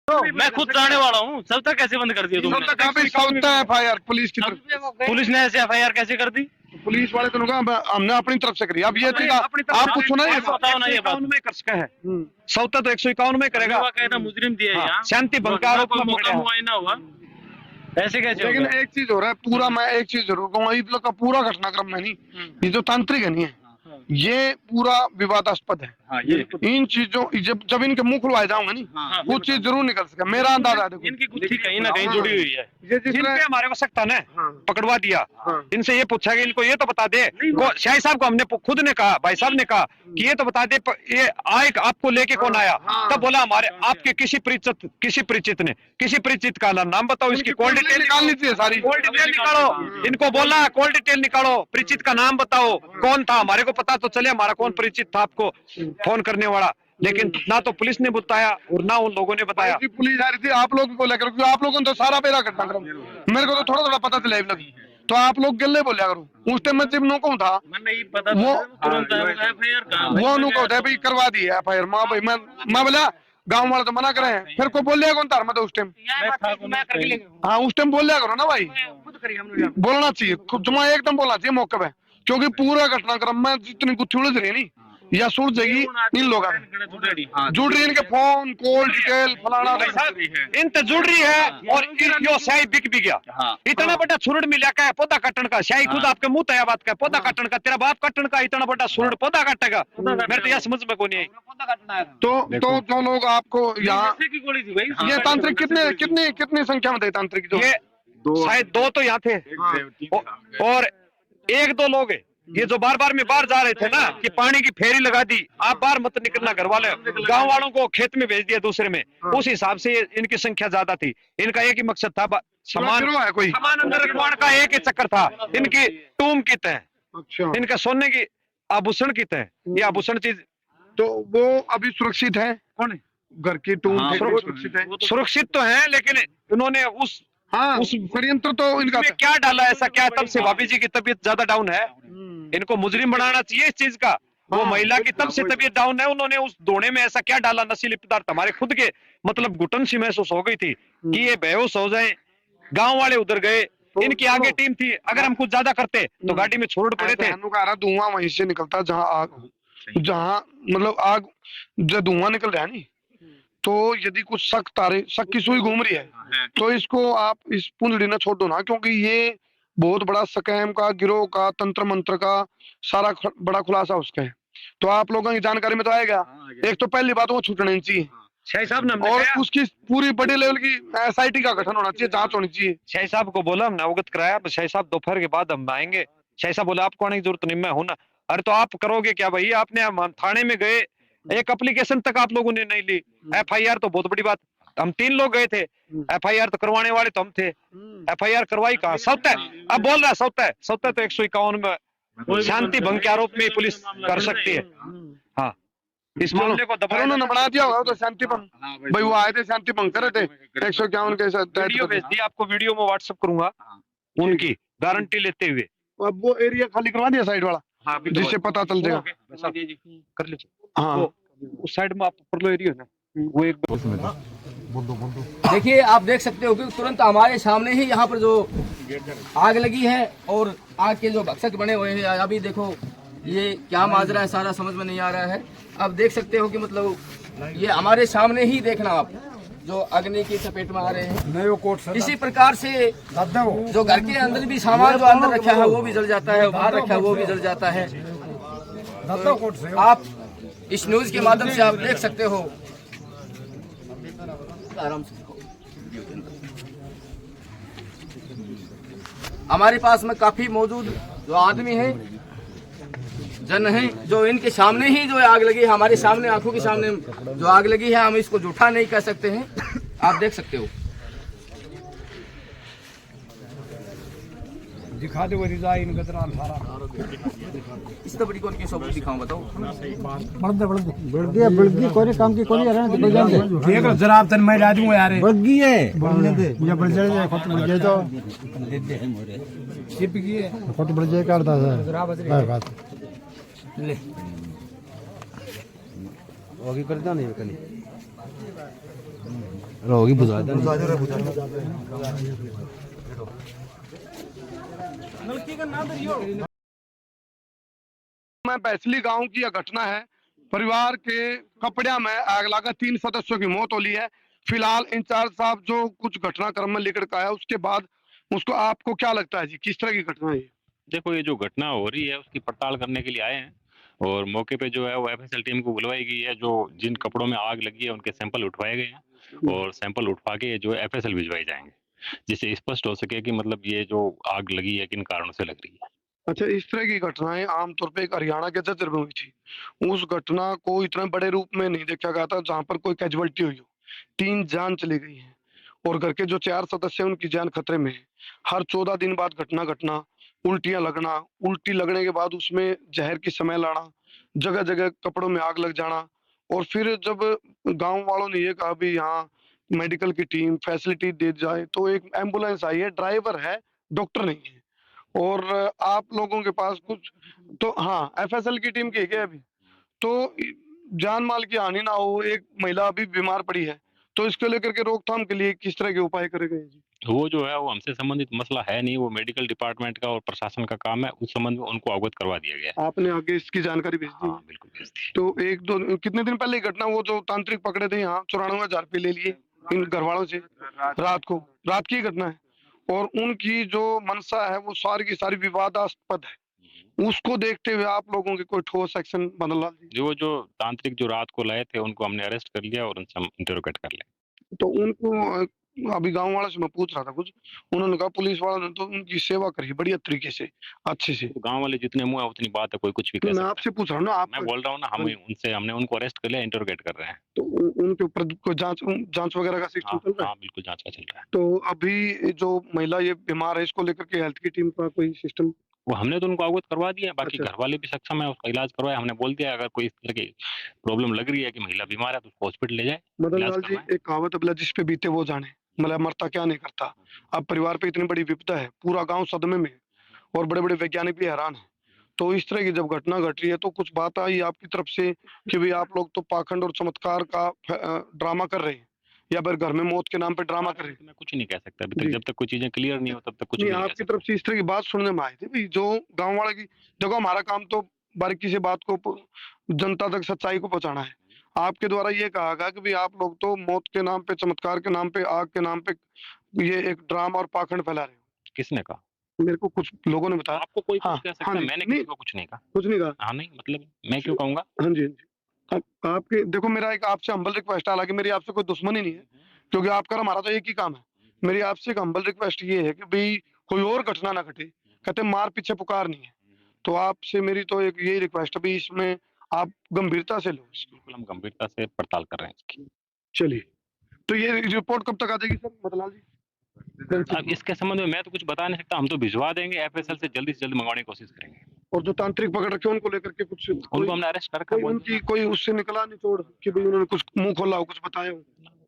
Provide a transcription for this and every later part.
मैं खुद जाने वाला हूँ। सौता कैसे बंद कर दिया तुमने? सौता एफआईआर पुलिस की तरफ, पुलिस ने ऐसे एफआईआर कैसे कर दी? पुलिस वाले तो कहा हमने अपनी तरफ से करी। अब ये चीज आप पूछो ना, ये बताओ ना, ये बात में कर सका है सौता तो 151 में करेगा। कहता मुजरिम दिया यहाँ शांति भंग का आरोप में मौका पकड़ा है। मुआयना हुआ, ऐसे कैसे हो लेकिन गया? एक चीज हो रहा है पूरा, मैं एक चीज जरूर कहूंगा, इस लोग का पूरा घटनाक्रम में नहीं, ये जो तांत्रिक है नहीं है, ये पूरा विवादास्पद है। इन चीजों जब इनके मुंह खुलवाए जाऊंगे नहीं, वो चीज जरूर निकल सके, मेरा अंदाजा है। देखो इनकी गुत्थी कहीं ना कहीं जुड़ी हुई है। जिन पे हमारे को सख्त है पकड़वा दिया, इनसे ये पूछा कि इनको ये तो बता दे। शाही साहब को हमने खुद ने कहा, भाई साहब ने कहा कि ये तो बता दे ये आए आपको लेके कौन आया, तब बोला हमारे आपके किसी परिचित का नाम बताओ, इसकी कॉल डिटेल निकालनी चाहिए सारी, कॉल डिटेल निकालो। इनको बोला कॉल डिटेल निकालो, परिचित का नाम बताओ कौन था, हमारे को पता तो चले हमारा कौन परिचित था आपको फोन करने वाला। लेकिन ना तो पुलिस ने बताया और ना उन लोगों ने बताया। पुलिस आ रही थी आप लोगों को लेकर, क्योंकि आप लोगों ने तो सारा मेरा घटनाक्रम, मेरे को तो थोड़ा थोड़ा पता चला लगी, तो आप लोग गिल्ले बोलिया करो। उस टाइम मैं जिम्नो को था, वो उनको होता है भाई करवा दी है एफआईआर। माँ भाई मैं बोला गाँव वाले तो मना करे हैं, फिर को बोल लिया कौन तार, मैं तो उस टाइम, हाँ उस टाइम बोल लिया करो ना भाई, बोलना चाहिए, तुम्हें एकदम बोलना चाहिए मौके पे, क्योंकि पूरा घटनाक्रम में जितनी गुत्थी उलझ रही है नहीं, या सुलझ जाएगी इन लोगों जुड़ रही है, इनके फोन कॉल डिटेल फलाना इन तो जुड़ रही है। और यो शाही बिक भी गया, इतना बड़ा सुरड़ मिला का है पौधा काटन का। शाही खुद आपके मुंह तया बात का, पौधा काटन का, तेरा बाप काटन का, इतना बड़ा सुरड़ पौधा काटेगा, मेरे तो यह समझ में को नहीं आई। तो जो लोग आपको यहाँ, ये तांत्रिक कितनी संख्या में थे तांत्रिक? जो ये शायद 2 तो यहाँ थे, और 1-2 लोग है ये जो बार बार में बाहर जा रहे थे ना, कि पानी की फेरी लगा दी, आप बाहर मत निकलना, घर वाले गांव वालों को खेत में भेज दिया दूसरे में, उस हिसाब से इनकी संख्या ज्यादा थी। इनका एक ही मकसद था, सामान अंदर रखवाने का एक ही चक्कर था। इनकी टूम की तय, इनका सोने की आभूषण की तय, ये आभूषण चीज तो वो अभी सुरक्षित है, कौन घर की टूम सुरक्षित है, सुरक्षित तो है, लेकिन उन्होंने उस षड्यंत्र तो इनका क्या डाला ऐसा क्या, तब से भाभी जी की तबीयत ज्यादा डाउन है, इनको मुजरिम बनाना चाहिए इस चीज का। वो महिला की तब से तबीयत डाउन है, उन्होंने उस दोने में ऐसा क्या डाला नशीले पदार्थ, हमारे खुद के मतलब घुटन सी महसूस हो गई थी कि ये बेहोश हो जाए। गांव वाले उधर गए, इनकी आगे टीम थी, अगर हम कुछ ज्यादा करते तो गाड़ी में छोड़ पड़े थे। धुआं वहीं से निकलता जहाँ आग, जहाँ मतलब आग जो धुआं निकल रहा है नहीं, तो यदि कुछ शक की सुई घूम रही है तो इसको आप इस पुंजड़ी न छोड़ दो ना, क्योंकि ये बहुत बड़ा स्कैम का, गिरोह का, तंत्र मंत्र का सारा बड़ा खुलासा उसका है। तो आप लोगों की जानकारी में तो आएगा। एक तो पहली बात वो छूटना नहीं चाहिए शाही साहब ने, और उसकी पूरी बड़ी लेवल की एसआईटी का गठन होना चाहिए, जांच होनी चाहिए। शाही साहब को बोला, हमने अवगत कराया, शाही साहब दोपहर के बाद हम आएंगे। शाही साहब बोला आपको आने की जरूरत नहीं, मैं हूं ना। अरे तो आप करोगे क्या भाई, आपने हम थाने में गए, एक एप्लीकेशन तक आप लोगों ने नहीं ली, एफआईआर तो बहुत बड़ी बात, हम 3 लोग गए थे, एफआईआर तो करवाने वाले तो हम थे, एफआईआर करवाई कहाँ? सौता अब बोल रहा है सौता तो 151 में शांति भंग के आरोप में पुलिस कर सकती है। हाँ, इस मामले को दबाया, उन्होंने बना दिया होगा तो शांति भंग, भाई वो आए थे शांति भंग कर रहे थे, 151 के साथ वीडियो भेज दी आपको, वीडियो में व्हाट्सएप करूंगा उनकी गारंटी लेते हुए। अब वो एरिया खाली करवा दिया साइड वाला, हाँ, जिससे पता चल जाएगा, कर लीजिए। हाँ, उस साइड में आप परलो एरिया है ना, वो एक देखिए आप देख सकते हो कि तुरंत हमारे सामने ही यहाँ पर जो आग लगी है और आग के जो भक्षक बने हुए हैं, अभी देखो ये क्या माजरा है सारा समझ में नहीं आ रहा है। अब देख सकते हो कि मतलब ये हमारे सामने ही देखना आप जो अग्नि की चपेट में आ रहे हैं। इसी प्रकार से जो घर के अंदर भी सामान जो अंदर रखा है वो भी जल जाता है, बाहर रखा है वो भी जल जाता है। तो आप इस न्यूज के माध्यम से आप देख सकते हो आराम से। हमारे पास में काफी मौजूद जो आदमी हैं, जन हैं, जो इनके सामने ही जो आग लगी है, हमारे सामने आंखों के सामने जो आग लगी है, हम इसको झूठा नहीं कह सकते हैं। आप देख सकते हो, दिखा दे वो डिजाइन गदरान सारा इस तो बड़ी कौन की सबूत दिखाऊं बताओ। बड़गी कोई काम की कोई रहने दे जान दे देख जरा तन मैं ला दूंगा यार बड़गी है बढ़ने दे ये बढ़ जाए खत बढ़ जाए तो दे है मोरे चिप की है खत बढ़ जाए करता है बात ले होगी करता नहीं कनी रहोगी बुझा दो। मैं बैसली गांव की यह घटना है। परिवार के कपड़िया में आग लगा, 3 सदस्यों की मौत होली है। फिलहाल इंचार्ज साहब जो कुछ घटनाक्रम में लेकर के आया, उसके बाद उसको आपको क्या लगता है जी, किस तरह की घटना है ये? देखो ये जो घटना हो रही है उसकी पड़ताल करने के लिए आए हैं और मौके पे जो है वो एफएसएल टीम को बुलवाई गई है। जो जिन कपड़ों में आग लगी है उनके सैंपल उठवाए गए हैं और सैंपल उठवा के जो है एफएसएल भिजवाए जाएंगे, जिससे स्पष्ट हो सके कि मतलब ये जो आग लगी है किन कारणों से लग रही है। अच्छा, इस तरह की घटनाएं आमतौर पे एक हरियाणा के जज्जर में हुई थी। उस घटना को इतने बड़े रूप में नहीं देखा गया था जहां पर कोई कैजुअलिटी हुई हो। 3 जान चली गई है और घर के जो 4 सदस्य हैं उनकी जान खतरे में है। हर 14 दिन बाद घटना घटना, उल्टियां लगना, उल्टी लगने के बाद उसमें जहर की स्मेल आना, जगह जगह कपड़ों में आग लग जाना। और फिर जब गांव वालों ने ये कहा भी यहाँ मेडिकल की टीम फैसिलिटी दे जाए, तो एक एम्बुलेंस आई है, ड्राइवर है, डॉक्टर नहीं है। और आप लोगों के पास कुछ तो हाँ, एफएसएल की टीम की है अभी, तो जान माल की हानि ना हो। एक महिला अभी बीमार पड़ी है, तो इसको लेकर के रोकथाम के लिए किस तरह के उपाय करे गए जी? वो जो है वो हमसे संबंधित मसला है नहीं, वो मेडिकल डिपार्टमेंट का और प्रशासन का काम है। उस संबंध में उनको अवगत करवा दिया गया है। आपने आगे इसकी जानकारी भेज दी? हाँ बिल्कुल भेज दी। तो एक दो कितने दिन पहले की घटना, वो जो तांत्रिक पकड़े थे यहाँ 94,000 रुपये ले लिए इन घर वालों से, रात की घटना है। और उनकी जो मंशा है वो सारी की सारी विवादास्पद है। उसको देखते हुए आप लोगों के कोई ठोस एक्शन बदला जी? जो तांत्रिक जो रात को लाए थे उनको हमने अरेस्ट कर लिया और उनसे हम इंटरोगेट कर लिया। तो उनको अभी गांव वालों से मैं पूछ रहा था कुछ, उन्होंने कहा पुलिस वालों ने तो उनकी सेवा करी बढ़िया तरीके से, अच्छे से। तो गांव वाले जितने मुंह है उतनी बात है, कोई कुछ भी तो कह मैं सकता आपसे पूछ रहा हूँ ना, है। आप मैं बोल रहा हूँ ना, हमने उनको अरेस्ट कर लिया, इंटरोगेट कर रहे हैं। तो उनके ऊपर कोई जांच वगैरह का सिस्टम चल रहा है? हाँ बिल्कुल जांच का चल रहा है। तो अभी जो महिला ये बीमार है, इसको लेकर के हेल्थ की टीम का कोई सिस्टम? वो हमने तो उनको अवगत करवा दिया है, बाकी अच्छा। घर वाले भी सक्षम है, उसका इलाज करवाया। हमने बोल दिया अगर कोई इस तरह की प्रॉब्लम लग रही है कि महिला बीमार है तो उसको हॉस्पिटल ले जाए, मदन इलाज लाल जी, करवाएं। एक कहावत है, जिस पे बीते वो जाने, मतलब मरता क्या नहीं करता। अब परिवार पे इतनी बड़ी विपदा है, पूरा गांव सदमे में है और बड़े बड़े वैज्ञानिक भी हैरान है। तो इस तरह की जब घटना घट रही है तो कुछ बात आई आपकी तरफ से कि भाई आप लोग तो पाखंड और चमत्कार का ड्रामा कर रहे हैं, या फिर घर में मौत के नाम पे ड्रामा कर रहे हैं? मैं कुछ नहीं कह सकता अभी तक, जी। जब तक कोई चीजें क्लियर नहीं हो तब तक कुछ नहीं, भी नहीं कह आपकी सकता। तरफ से इस तरह की बात सुनने में आई थी भाई, जो गांव वाले की, देखो हमारा काम तो बारीकी से बात को जनता तक सच्चाई को पहुंचाना है। आपके द्वारा ये कहा गया कि भाई आप लोग तो मौत के नाम पे, चमत्कार के नाम पे, आग के नाम पे ये एक ड्रामा और पाखंड फैला रहे हो। किसने कहा? मेरे को कुछ लोगों ने बताया। आपको कोई हाँ, कुछ कह सकता हाँ है, जी, मैंने नहीं, किसी को कुछ नहीं कहा। कुछ नहीं कहा। हाँ नहीं, मतलब मैं क्यों कहूंगा? हाँ जी, हाँ जी। आपके देखो, मेरा एक आपसे हम्बल रिक्वेस्ट है, हालांकि मेरी आपसे कोई दुश्मनी नहीं है, क्योंकि आपका और हमारा तो एक ही काम है। मेरी आपसे एक हम्बल रिक्वेस्ट ये है कि भाई कोई और घटना ना घटे। कहते मार पीछे पुकार नहीं है, तो आपसे मेरी तो एक यही रिक्वेस्ट है भाई, इसमें आप गंभीरता से लो। बिल्कुल हम गंभीरता से पड़ताल कर रहे हैं इसकी। चलिए, तो ये रिपोर्ट कब तक आ जाएगी सर मदनलाल जी? अब इसके संबंध में मैं तो कुछ बता नहीं सकता, हम तो भिजवा देंगे एफएसएल से, जल्दी से जल्दी मंगवाने की कोशिश करेंगे। और जो तांत्रिक पकड़ रखे हैं उनको लेकर के कुछ उनको हमने अरेस्ट कर रखा कोई है। उनकी कोई उससे निकला निचोड़ कि भाई उन्होंने कुछ मुंह खोला हो, कुछ बताया हो?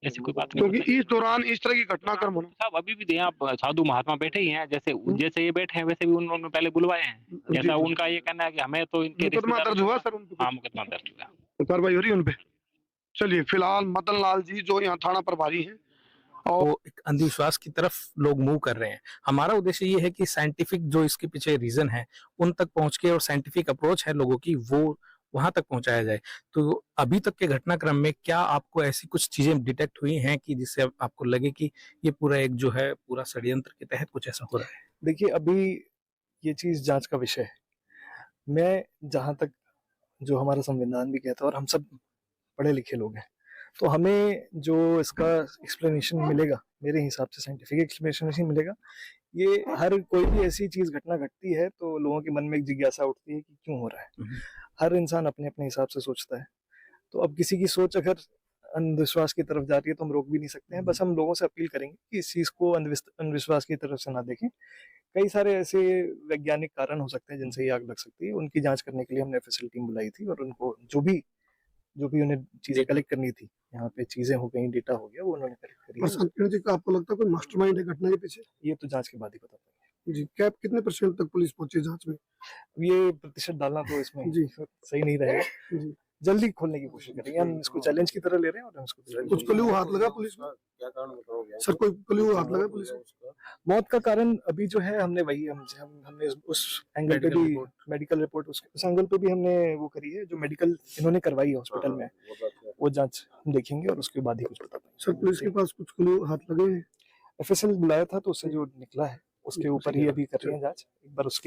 ऐसी कोई बात नहीं क्योंकि बताई। इस दौरान इस तरह की घटनाक्रम होना। साहब अभी भी यहाँ साधु महात्मा बैठे ही हैं, जैसे जैसे ये बैठे हैं वैसे भी उन्होंने पहले बुलवाए हैं। जी, जैसा जी। उनका ये कहना है कि हमें तो इनके मुकदमा दर्ज हुआ सर उन पे? हाँ मुकदमा दर्ज हुआ। तो कार्रवाई हो रही है उनपे? चलिए, फिलहाल मदन लाल जी जो यहाँ थाना प्रभारी हैं, वो एक अंधविश्वास की तरफ लोग मूव कर रहे हैं। हमारा उद्देश्य ये है कि साइंटिफिक जो इसके पीछे रीजन है उन तक पहुंच के, और साइंटिफिक अप्रोच है लोगों की, वो वहां तक पहुंचाया जाए। तो अभी तक के घटनाक्रम में क्या आपको ऐसी कुछ चीजें डिटेक्ट हुई हैं कि जिससे आपको लगे कि ये पूरा एक जो है पूरा षड्यंत्र के तहत कुछ ऐसा हो रहा है? देखिए, अभी ये चीज जांच का विषय है। मैं जहां तक, जो हमारा संविधान भी कहता है और हम सब पढ़े लिखे लोग हैं, तो हमें जो इसका एक्सप्लेनेशन मिलेगा, मेरे हिसाब से साइंटिफिक एक्सप्लेनेशन मिलेगा। ये हर कोई भी ऐसी चीज घटना घटती है तो लोगों के मन में एक जिज्ञासा उठती है कि क्यों हो रहा है। हर इंसान अपने अपने हिसाब से सोचता है, तो अब किसी की सोच अगर अंधविश्वास की तरफ जा रही है तो हम रोक भी नहीं सकते हैं। बस हम लोगों से अपील करेंगे कि इस चीज को अंधविश्वास की तरफ से ना देखें। कई सारे ऐसे वैज्ञानिक कारण हो सकते हैं जिनसे ये आग लग सकती है। उनकी जांच करने के लिए हमने एफएसएल टीम बुलाई थी, और उनको जो भी उन्हें चीजें कलेक्ट करनी थी, यहाँ पे चीजें हो गई, डेटा हो गया, वो उन्होंने कलेक्ट करी है। संकीर्ण जी, आपको लगता है कोई मास्टरमाइंड है घटना के पीछे? ये तो जांच के बाद ही पता पाएंगे जी, क्या कितने % तक पुलिस पहुंची जांच में? ये प्रतिशत डालना तो इसमें जी सही नहीं रहेगा। जी, जल्दी खोलने की कोशिश करेंगे। हम इसको चैलेंज की तरह ले रहे हैं और हम इसको कुछ क्लू हाथ लगा पुलिस को? क्या कारण बताओगे सर? कोई क्लू हाथ लगा पुलिस को? मौत का कारण अभी जो है हमने वही हमने उस एंगल पे भी मेडिकल रिपोर्ट उस एंगल पे भी हमने वो करी है, जो मेडिकल इन्होंने करवाई है हॉस्पिटल में, वो जांच हम देखेंगे और उसके बाद ही कुछ बता पाएंगे। सर पुलिस के पास कुछ क्लू हाथ लगे हैं? एफएसएल बुलाया था तो उससे जो निकला है उसके ऊपर ही अभी कर रहे हैं जांच। एक बार उसके